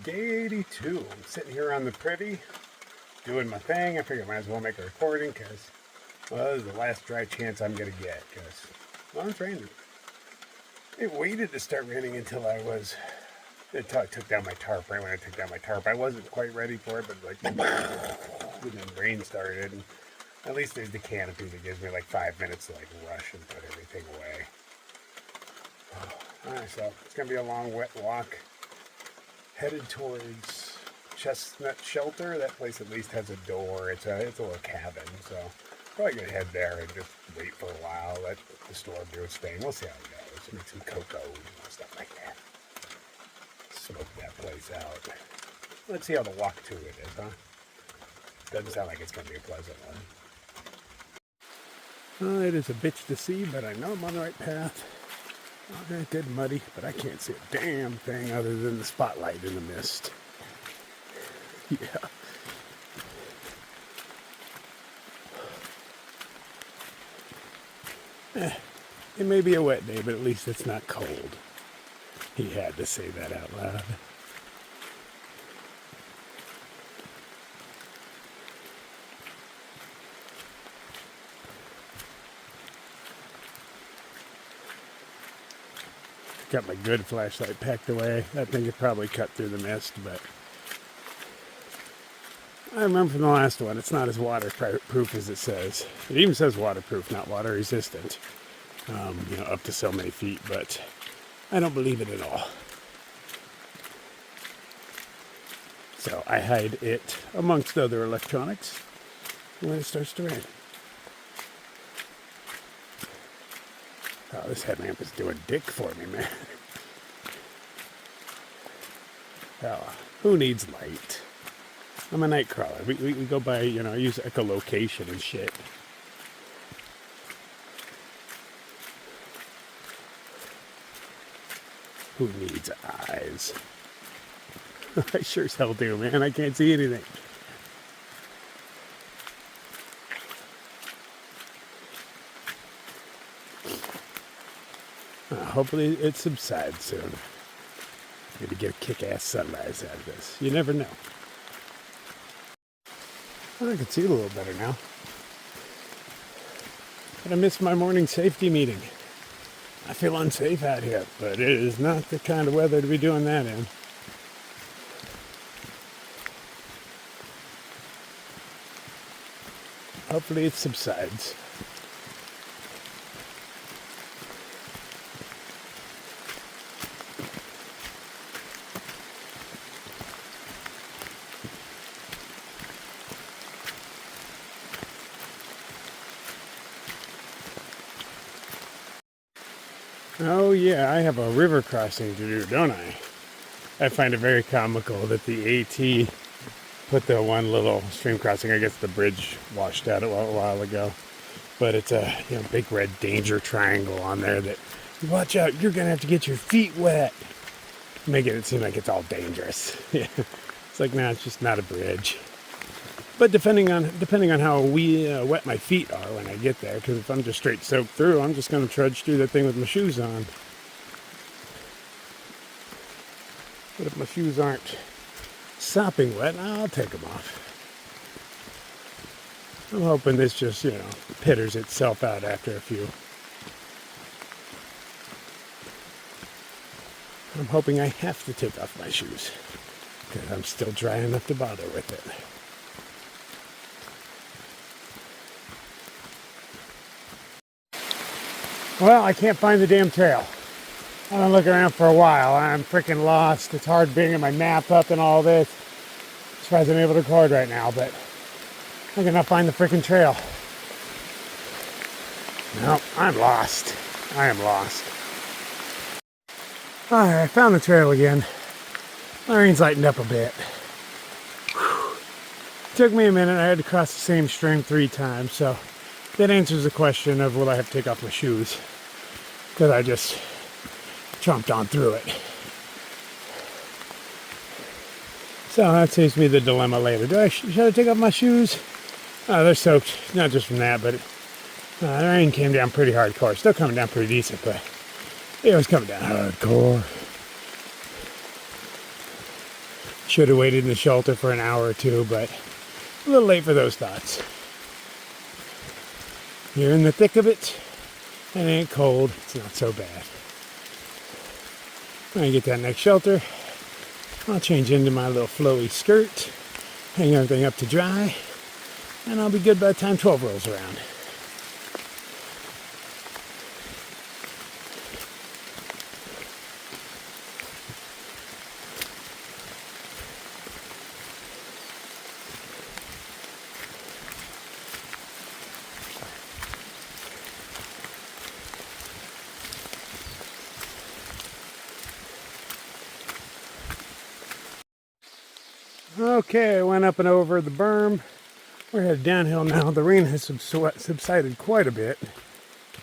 Day 82. I'm sitting here on the privy doing my thing. I figured I might as well make a recording because, well, this is the last dry chance I'm going to get because, well, it's raining. It waited to start raining until I took down my tarp. Right when I took down my tarp, I wasn't quite ready for it, but like, and then rain started. And at least there's the canopy that gives me like 5 minutes to like rush and put everything away. Alright, so it's going to be a long, wet walk. Headed towards Chestnut Shelter. That place at least has a door. It's a little cabin, so probably gonna head there and just wait for a while. Let the storm do its thing. We'll see how it goes. Make some cocoa and stuff like that. Smoke that place out. Let's see how the walk to it is, huh? Doesn't sound like it's gonna be a pleasant one. It is a bitch to see, but I know I'm on the right path. Okay, good muddy, but I can't see a damn thing other than the spotlight in the mist. Yeah. It may be a wet day, but at least it's not cold. He had to say that out loud. Got my good flashlight packed away. That thing could probably cut through the mist, but I remember from the last one, it's not as waterproof as it says. It even says waterproof, not water resistant. Up to so many feet, but I don't believe it at all. So I hide it amongst other electronics when it starts to rain. Oh, this headlamp is doing dick for me, man. Oh, who needs light? I'm a night crawler. We go by, I use echolocation and shit. Who needs eyes? I sure as hell do, man. I can't see anything. Hopefully it subsides soon. Maybe get a kick-ass sunrise out of this. You never know. I can see it a little better now. But I missed my morning safety meeting. I feel unsafe out here, but it is not the kind of weather to be doing that in. Hopefully it subsides. Oh yeah, I have a river crossing to do, don't I? I find it very comical that the AT put the one little stream crossing. I guess the bridge washed out a while ago. But it's a big red danger triangle on there that, watch out, you're going to have to get your feet wet. Making it seem like it's all dangerous. Yeah. It's like, nah, it's just not a bridge. But depending on how wet my feet are when I get there, because if I'm just straight soaked through, I'm just going to trudge through that thing with my shoes on. But if my shoes aren't sopping wet, I'll take them off. I'm hoping this just, pitters itself out after a few. I'm hoping I have to take off my shoes, because I'm still dry enough to bother with it. Well, I can't find the damn trail. I've been looking around for a while. I'm freaking lost. It's hard bringing my map up and all this. I'm surprised I'm able to record right now, but I cannot find the freaking trail. No, I'm lost. I am lost. Alright, I found the trail again. My rain's lightened up a bit. Whew. Took me a minute. I had to cross the same stream 3 times, so that answers the question of will I have to take off my shoes, because I just chomped on through it. So that saves me the dilemma later. Should I take off my shoes? Oh, they're soaked, not just from that, but the rain came down pretty hardcore. Still coming down pretty decent, but it was coming down hardcore. Should have waited in the shelter for an hour or two, but a little late for those thoughts. You're in the thick of it. It ain't cold. It's not so bad. When I get that next shelter, I'll change into my little flowy skirt, hang everything up to dry, and I'll be good by the time 12 rolls around. Okay, I went up and over the berm. We're headed downhill now. The rain has subsided quite a bit.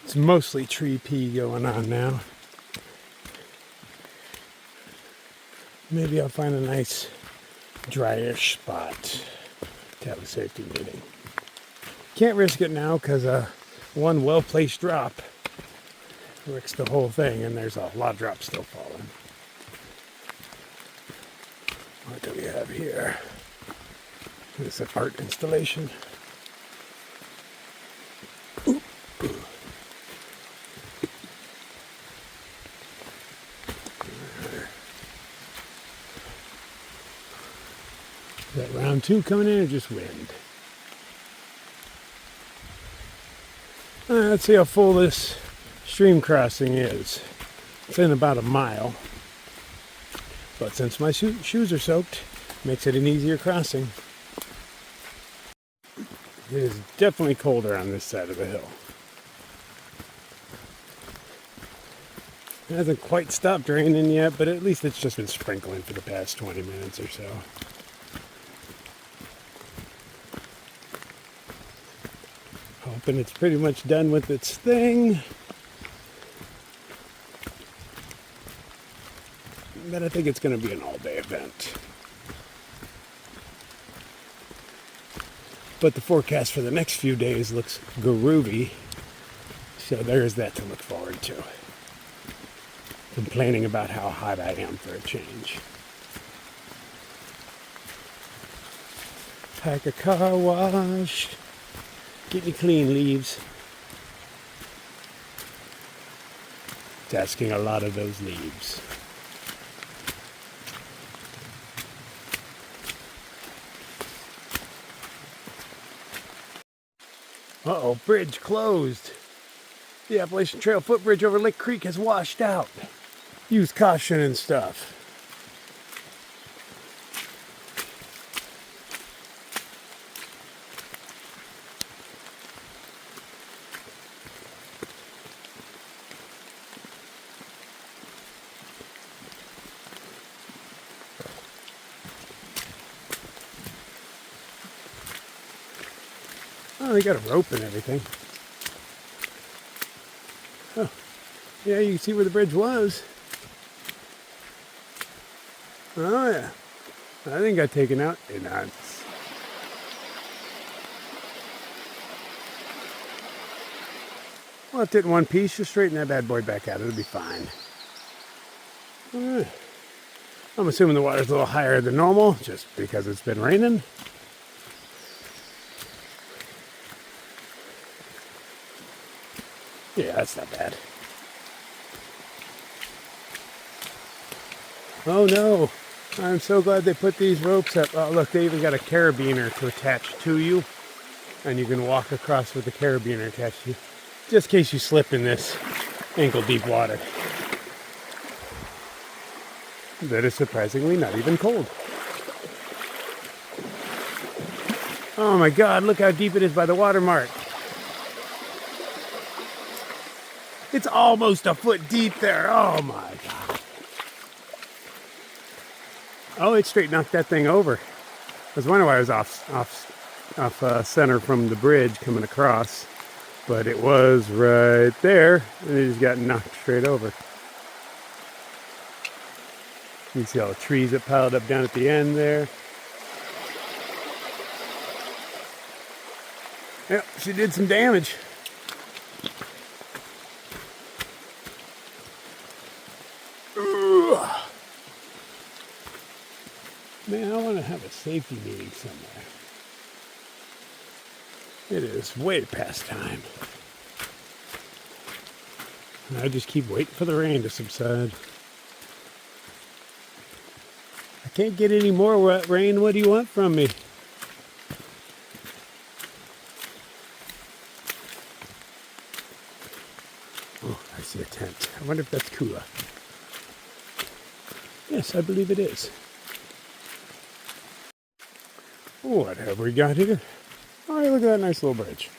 It's mostly tree pea going on now. Maybe I'll find a nice dryish spot to have a safety meeting. Can't risk it now because one well-placed drop wrecks the whole thing, and there's a lot of drops still falling. What do we have here? It's an art installation. Ooh. Is that round two coming in or just wind? Let's see how full this stream crossing is. It's in about a mile. But since my shoes are soaked, makes it an easier crossing. It is definitely colder on this side of the hill. It hasn't quite stopped raining yet, but at least it's just been sprinkling for the past 20 minutes or so. Hoping it's pretty much done with its thing. But I think it's going to be an all-day event. But the forecast for the next few days looks groovy, so there's that to look forward to. Complaining about how hot I am for a change. Pack a car wash. Get me clean leaves. It's asking a lot of those leaves. Uh-oh, bridge closed. The Appalachian Trail footbridge over Lick Creek has washed out. Use caution and stuff. Oh, they got a rope and everything. Oh, yeah, you can see where the bridge was. Oh, yeah. That thing got taken out. Nuts. Left it in one piece. Just straighten that bad boy back out. It'll be fine. All right. I'm assuming the water's a little higher than normal just because it's been raining. Yeah, that's not bad. Oh no, I'm so glad they put these ropes up. Oh look, they even got a carabiner to attach to you. And you can walk across with the carabiner attached to you. Just in case you slip in this ankle deep water. That is surprisingly not even cold. Oh my God, look how deep it is by the water mark. It's almost a foot deep there. Oh my God. Oh, it straight knocked that thing over. I was wondering why I was off center from the bridge coming across. But it was right there, and it just got knocked straight over. You can see all the trees that piled up down at the end there. Yep, she did some damage. Man, I want to have a safety meeting somewhere. It is way past time. And I just keep waiting for the rain to subside. I can't get any more rain. What do you want from me? Oh, I see a tent. I wonder if that's Kula. Yes, I believe it is. What have we got here? Oh, look at that nice little bridge.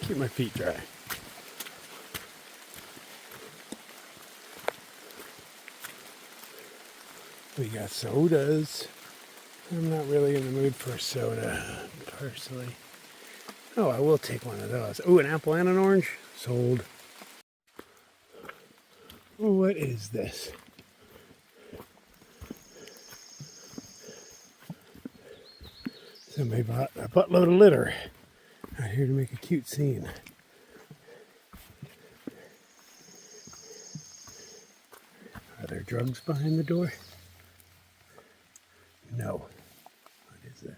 Keep my feet dry. We got sodas. I'm not really in the mood for a soda, personally. Oh, I will take one of those. Oh, an apple and an orange? Sold. Oh, what is this? Somebody bought a buttload of litter out here to make a cute scene. Are there drugs behind the door? No. What is that?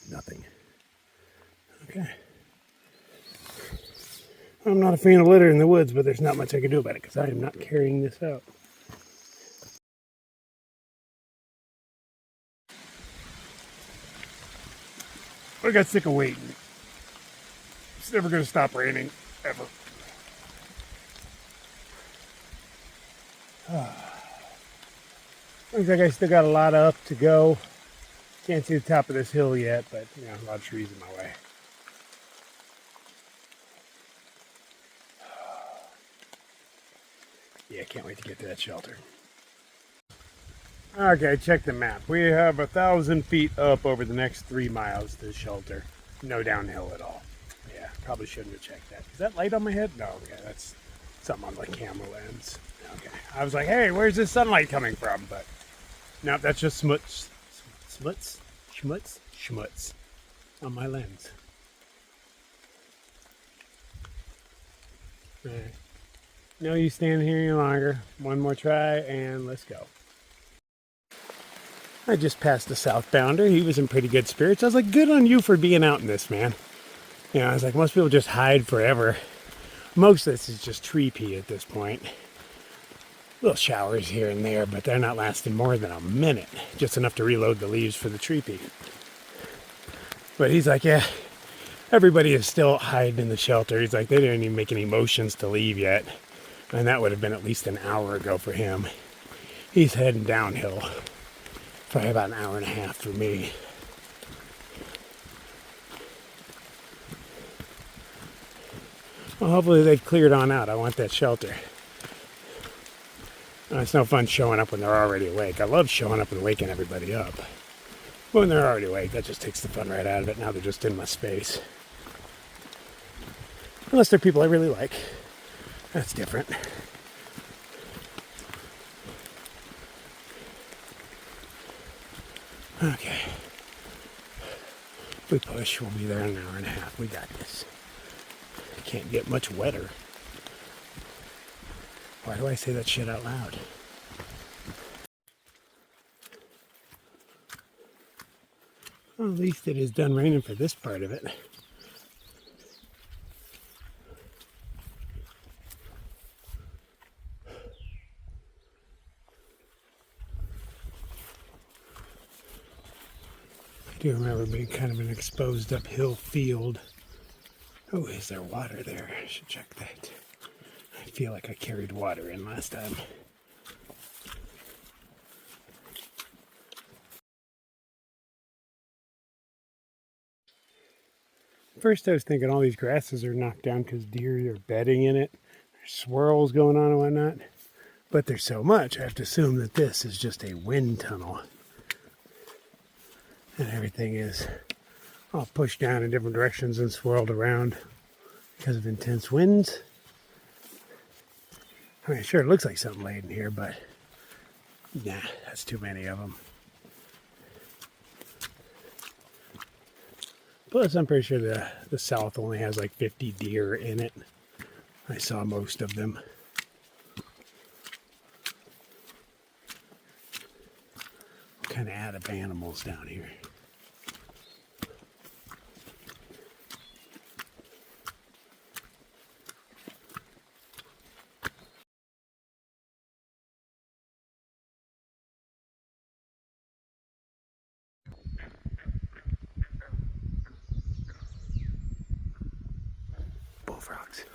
Nothing. Okay. I'm not a fan of litter in the woods, but there's not much I can do about it because I am not carrying this out. I got sick of waiting. It's never going to stop raining, ever. Looks like I still got a lot up to go. Can't see the top of this hill yet, but a lot of trees in my way. Yeah, can't wait to get to that shelter. Okay, check the map. We have 1,000 feet up over the next 3 miles to the shelter. No downhill at all. Yeah, probably shouldn't have checked that. Is that light on my head? No, yeah, that's something on my camera lens. Okay, I was like, hey, where's this sunlight coming from? But no, that's just schmutz on my lens. All right. No use standing here any longer. One more try and let's go. I just passed the southbounder. He was in pretty good spirits. I was like, good on you for being out in this, man. I was like, most people just hide forever. Most of this is just tree pee at this point. Little showers here and there, but they're not lasting more than a minute. Just enough to reload the leaves for the tree pee. But he's like, yeah, everybody is still hiding in the shelter. He's like, they didn't even make any motions to leave yet. And that would have been at least an hour ago for him. He's heading downhill. Probably about an hour and a half for me. Well, hopefully they've cleared on out. I want that shelter. It's no fun showing up when they're already awake. I love showing up and waking everybody up. But when they're already awake, that just takes the fun right out of it. Now they're just in my space. Unless they're people I really like. That's different. Okay. If we push, we'll be there in an hour and a half. We got this. Can't get much wetter. Why do I say that shit out loud? Well, at least it is done raining for this part of it. I do remember being kind of an exposed uphill field. Oh, is there water there? I should check that. I feel like I carried water in last time. First I was thinking all these grasses are knocked down because deer are bedding in it. There's swirls going on and whatnot. But there's so much, I have to assume that this is just a wind tunnel. And everything is all pushed down in different directions and swirled around because of intense winds. I mean, sure, it looks like something laid in here, but nah, that's too many of them. Plus, I'm pretty sure the south only has like 50 deer in it. I saw most of them. kind of out of animals down here. Bullfrogs.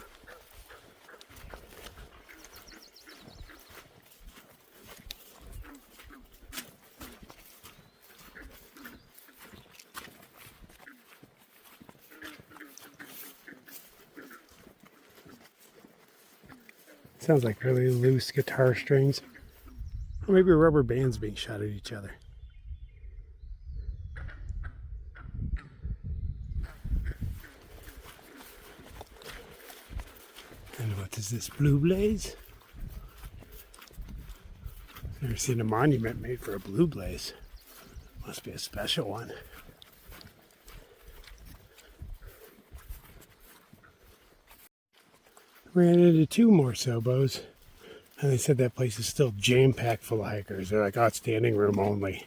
Sounds like really loose guitar strings. Or maybe rubber bands being shot at each other. And what is this, blue blaze? Never seen a monument made for a blue blaze. Must be a special one. Ran into 2 more Sobos, and they said that place is still jam-packed full of hikers. They're like, oh, it's standing room only.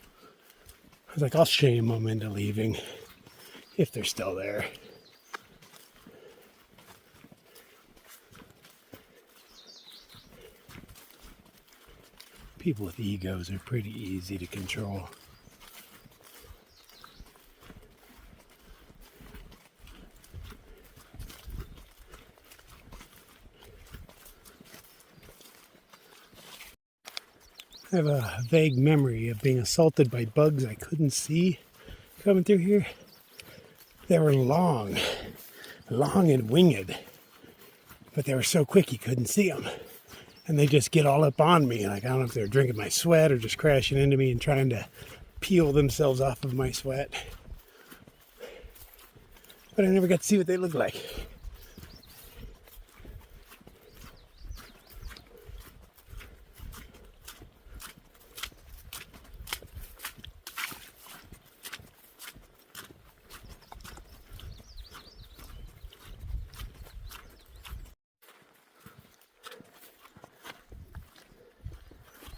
I was like, I'll shame them into leaving, if they're still there. People with egos are pretty easy to control. I have a vague memory of being assaulted by bugs I couldn't see coming through here. They were long and winged, but they were so quick you couldn't see them. And they just get all up on me. Like, I don't know if they're drinking my sweat or just crashing into me and trying to peel themselves off of my sweat. But I never got to see what they look like.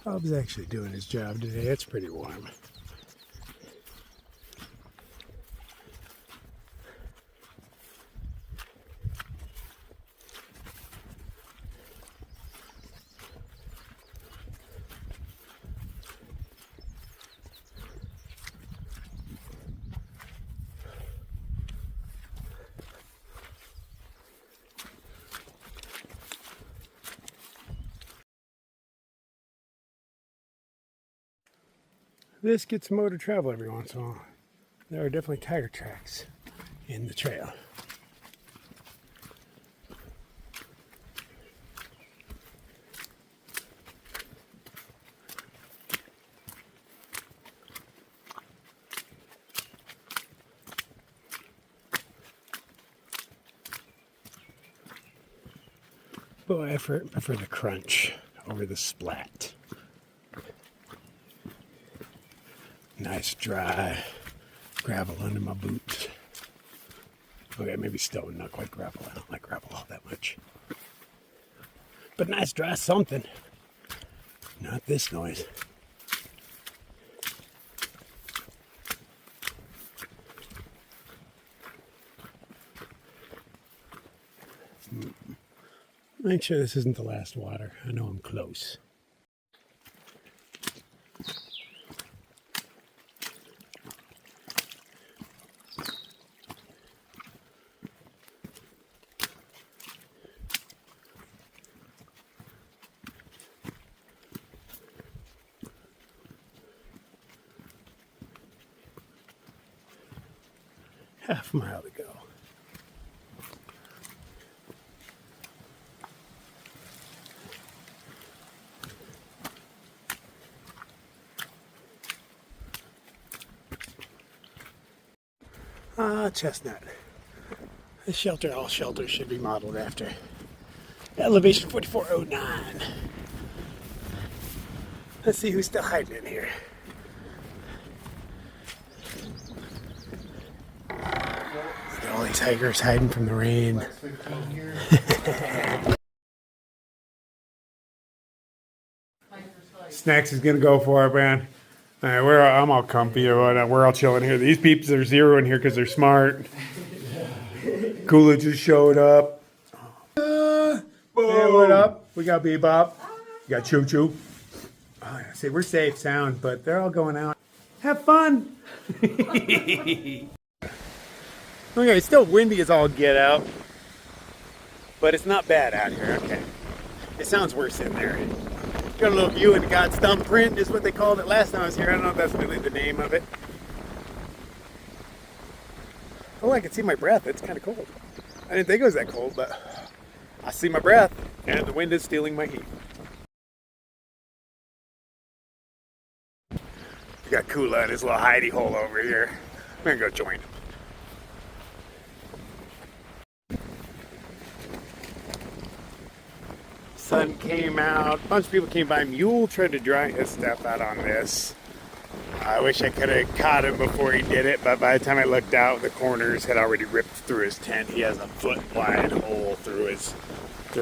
Bob's actually doing his job today. It's pretty warm. This gets motor travel every once in a while. There are definitely tire tracks in the trail. But I prefer the crunch over the splat. Nice dry gravel under my boots. Okay, maybe stone, not quite gravel. I don't like gravel all that much. But nice dry something. Not this noise. Make sure this isn't the last water. I know I'm close. Half a mile to go. Chestnut. This shelter, all shelters should be modeled after. Elevation 4409. Let's see who's still hiding in here. Look at all these hikers hiding from the rain. Snacks is gonna go for it, man. All right, I'm all comfy or whatnot. We're all chilling here. These peeps are zero in here because they're smart. Kula just showed up. Hey, what up? We got Bebop. We got Choo Choo. Oh, see, we're safe, sound, but they're all going out. Have fun. Okay, it's still windy as all get out, but it's not bad out here. Okay, it sounds worse in there. Got a little view into God's thumbprint is what they called it last time I was here. I don't know if that's really the name of it. Oh, I can see my breath. It's kind of cold. I didn't think it was that cold, but I see my breath, and the wind is stealing my heat. We got Kula in his little hidey hole over here. I'm gonna go join him. Sun came out. A bunch of people came by. Mule tried to dry his stuff out on this. I wish I could have caught him before he did it, but by the time I looked out, the corners had already ripped through his tent. He has a foot-wide hole through his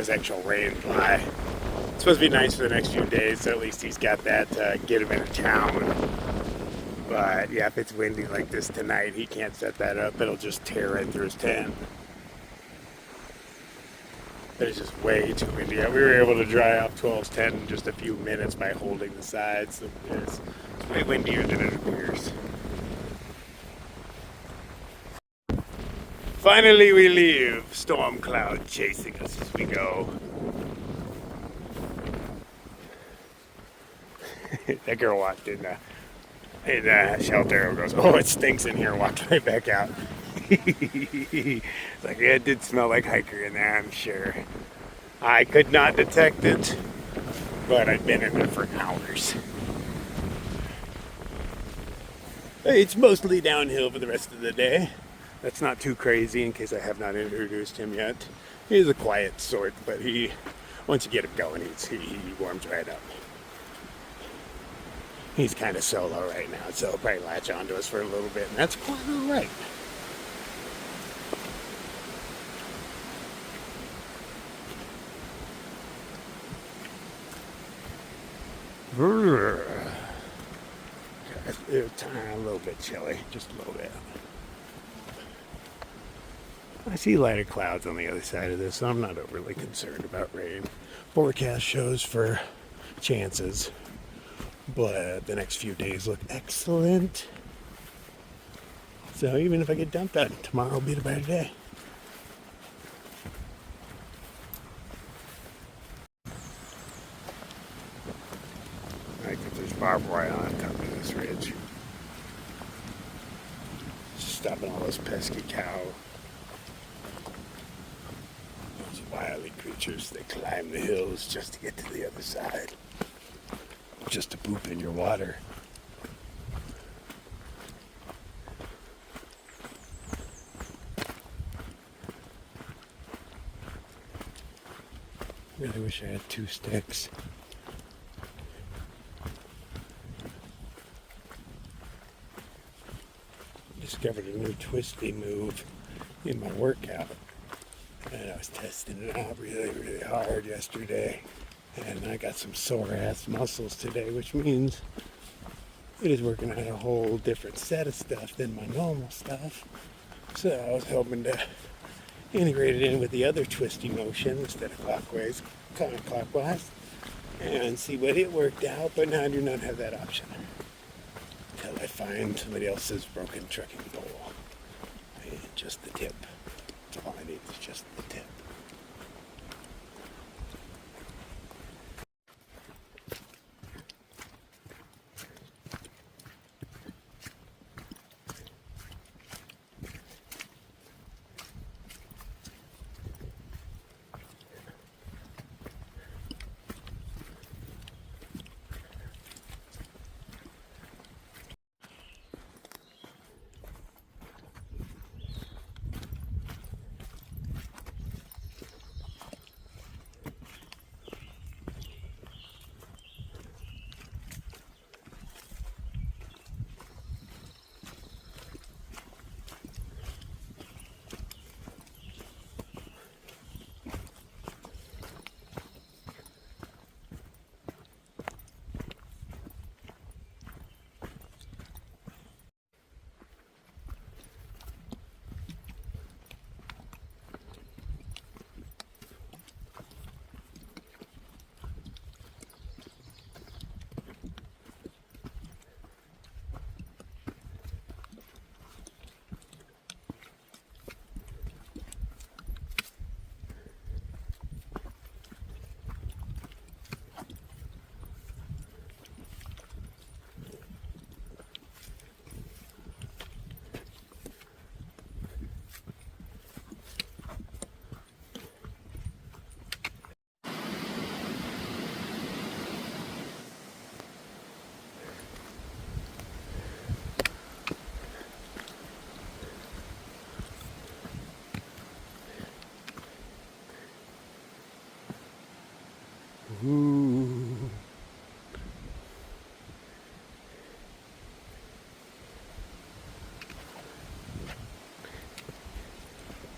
actual rain fly. It's supposed to be nice for the next few days, so at least he's got that to get him into town. But yeah, if it's windy like this tonight, he can't set that up. It'll just tear right through his tent. But it's just way too windy. We were able to dry off 12's tent in just a few minutes by holding the sides. So it's way windier than it appears. Finally we leave. Storm cloud chasing us as we go. That girl walked in the shelter and goes, "Oh, it stinks in here," walked right back out. It's like, yeah, it did smell like hiker in there, I'm sure. I could not detect it, but I've been in there for hours. It's mostly downhill for the rest of the day. That's not too crazy in case I have not introduced him yet. He's a quiet sort, but once you get him going, he warms right up. He's kind of solo right now, so he'll probably latch onto us for a little bit, and that's quite all right. It's a little bit chilly, just a little bit. I see lighter clouds on the other side of this, so I'm not overly concerned about rain. Forecast shows for chances, but the next few days look excellent. So even if I get dumped on, tomorrow will be the better day. I think there's barbed wire on top of this ridge. Just stopping all those pesky cow. Those wily creatures, they climb the hills just to get to the other side. Just to poop in your water. Really wish I had 2 sticks. Discovered a new twisty move in my workout, and I was testing it out really hard yesterday, and I got some sore ass muscles today, which means it is working on a whole different set of stuff than my normal stuff. So I was hoping to integrate it in with the other twisty motion instead of counterclockwise and see what it worked out, but now I do not have that option until I find somebody else's broken trekking pole. And just the tip. That's all I need is just the tip.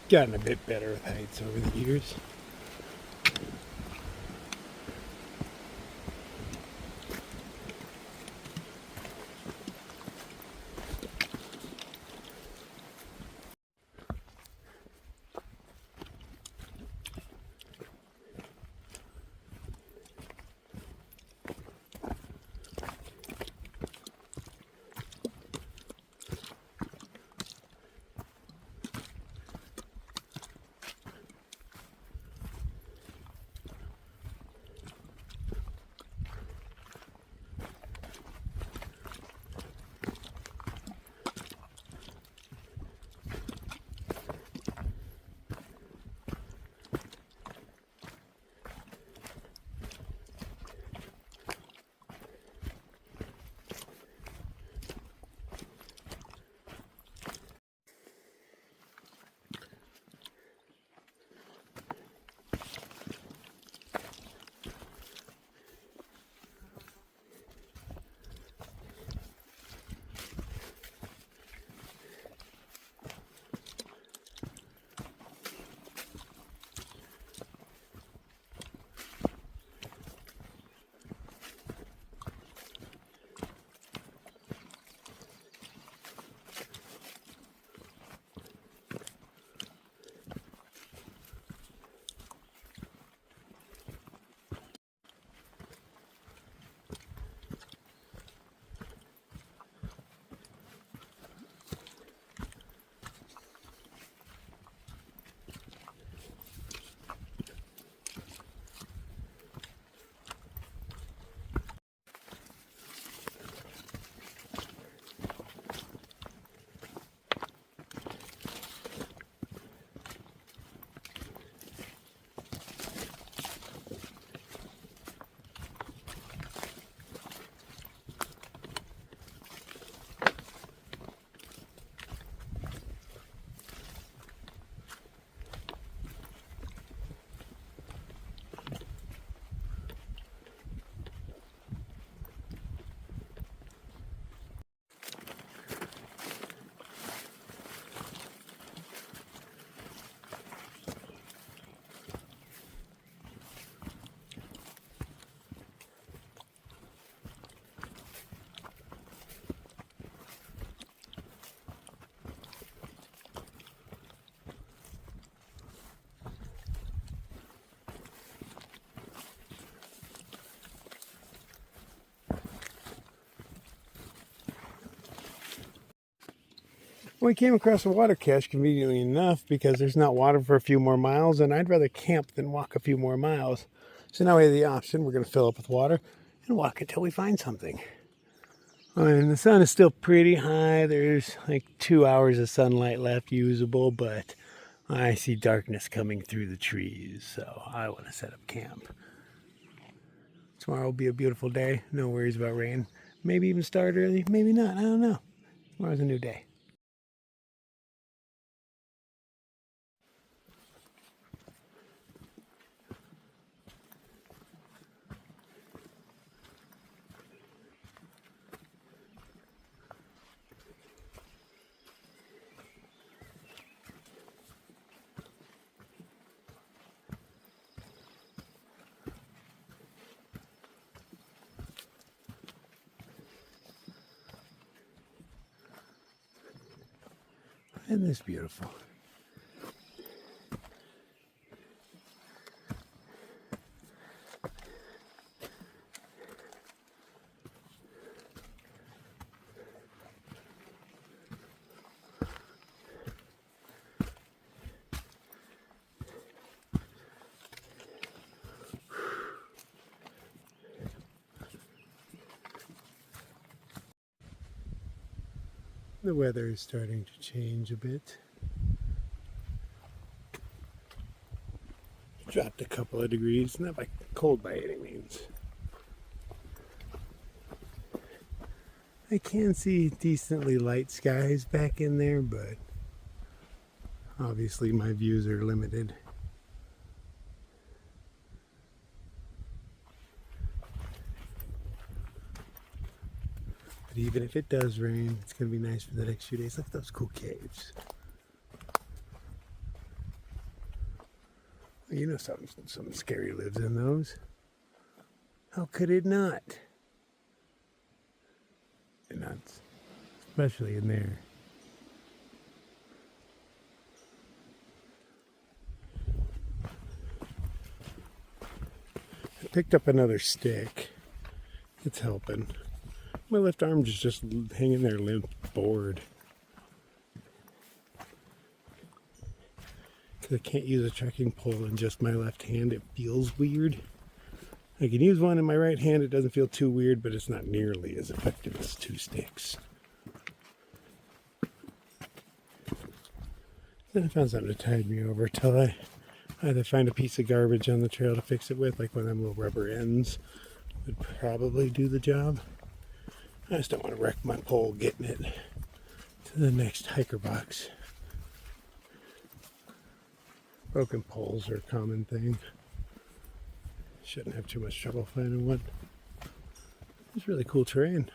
gotten a bit better with heights over the years. We came across a water cache conveniently enough because there's not water for a few more miles, and I'd rather camp than walk a few more miles. So now we have the option. We're going to fill up with water and walk until we find something. And the sun is still pretty high. There's like 2 hours of sunlight left usable, but I see darkness coming through the trees, so I want to set up camp. Tomorrow will be a beautiful day. No worries about rain. Maybe even start early, maybe not. I don't know. Tomorrow's a new day. Isn't this beautiful? The weather is starting to change a bit. Dropped a couple of degrees, not like cold by any means. I can see decently light skies back in there, but obviously my views are limited. But even if it does rain, it's going to be nice for the next few days. Look at those cool caves. You know something scary lives in those. How could it not? And not especially in there. I picked up another stick. It's helping. My left arm is just hanging there limp, bored. Because I can't use a trekking pole in just my left hand. It feels weird. I can use one in my right hand. It doesn't feel too weird, but it's not nearly as effective as two sticks. Then I found something to tide me over till I either find a piece of garbage on the trail to fix it with, like one of them little rubber ends would probably do the job. I just don't want to wreck my pole getting it to the next hiker box. Broken poles are a common thing. Shouldn't have too much trouble finding one. It's really cool terrain.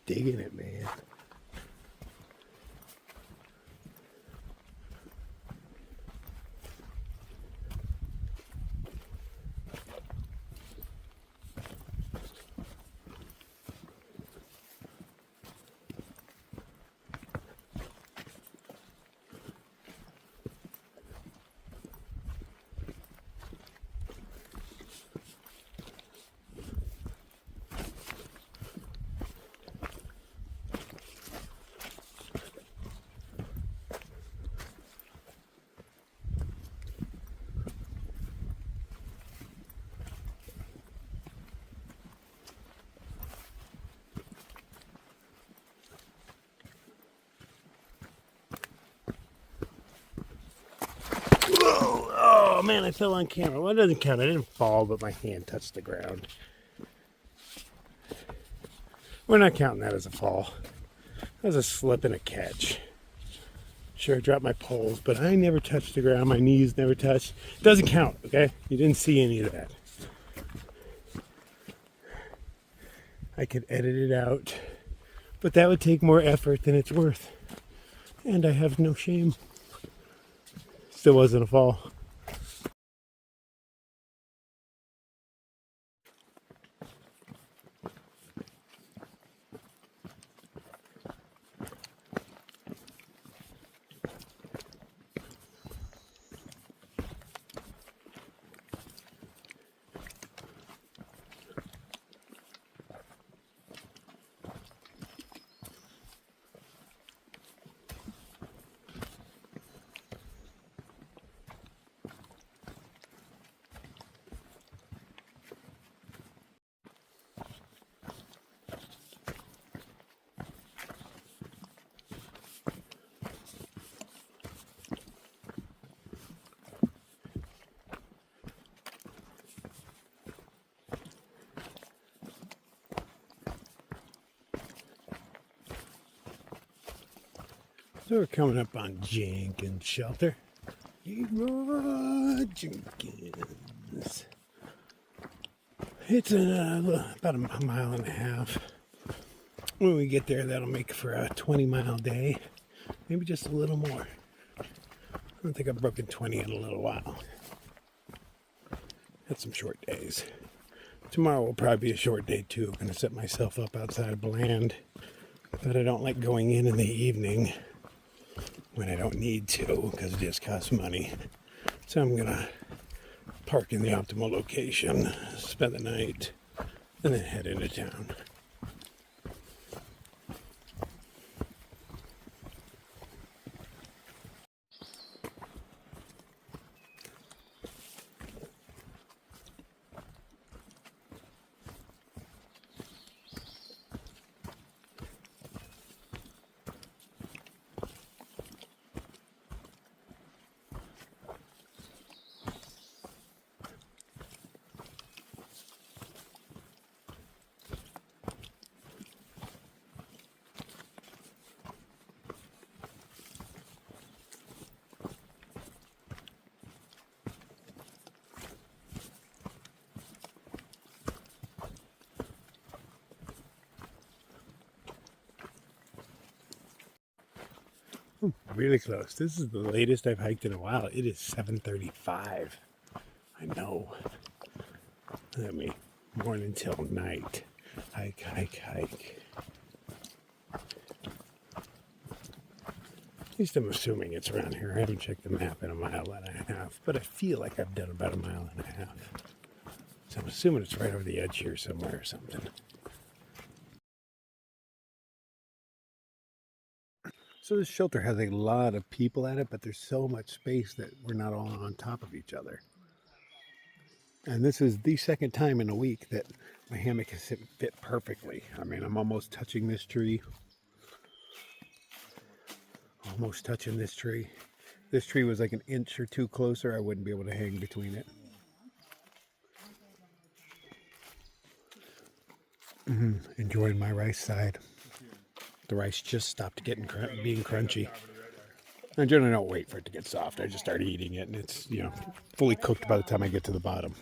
Digging it, man. Whoa! Oh man, I fell on camera. Well, it doesn't count. I didn't fall, but my hand touched the ground. We're not counting that as a fall. That was a slip and a catch. Sure, I dropped my poles, but I never touched the ground. My knees never touched. Doesn't count, okay? You didn't see any of that. I could edit it out, but that would take more effort than it's worth. And I have no shame. Still wasn't a fall. So we're coming up on Jenkins shelter. Jenkins. It's about a mile and a half. When we get there, that'll make for a 20-mile day. Maybe just a little more. I don't think I've broken 20 in a little while. Had some short days. Tomorrow will probably be a short day too. I'm going to set myself up outside of Bland. But I don't like going in the evening when I don't need to, because it just costs money. So I'm gonna park in the optimal location, spend the night, and then head into town. really close. This is the latest I've hiked in a while. It is 7:35. I know. Let me morning till night. Hike, hike, hike. At least I'm assuming it's around here. I haven't checked the map in a mile and a half, but I feel like I've done about a mile and a half. So I'm assuming it's right over the edge here somewhere or something. So this shelter has a lot of people at it, but there's so much space that we're not all on top of each other. And this is the second time in a week that my hammock has fit perfectly. I mean, I'm almost touching this tree. Almost touching this tree. This tree was like an inch or two closer. I wouldn't be able to hang between it. Enjoying my rice side. The rice just stopped being crunchy. I generally don't wait for it to get soft. I just start eating it, and it's, fully cooked by the time I get to the bottom.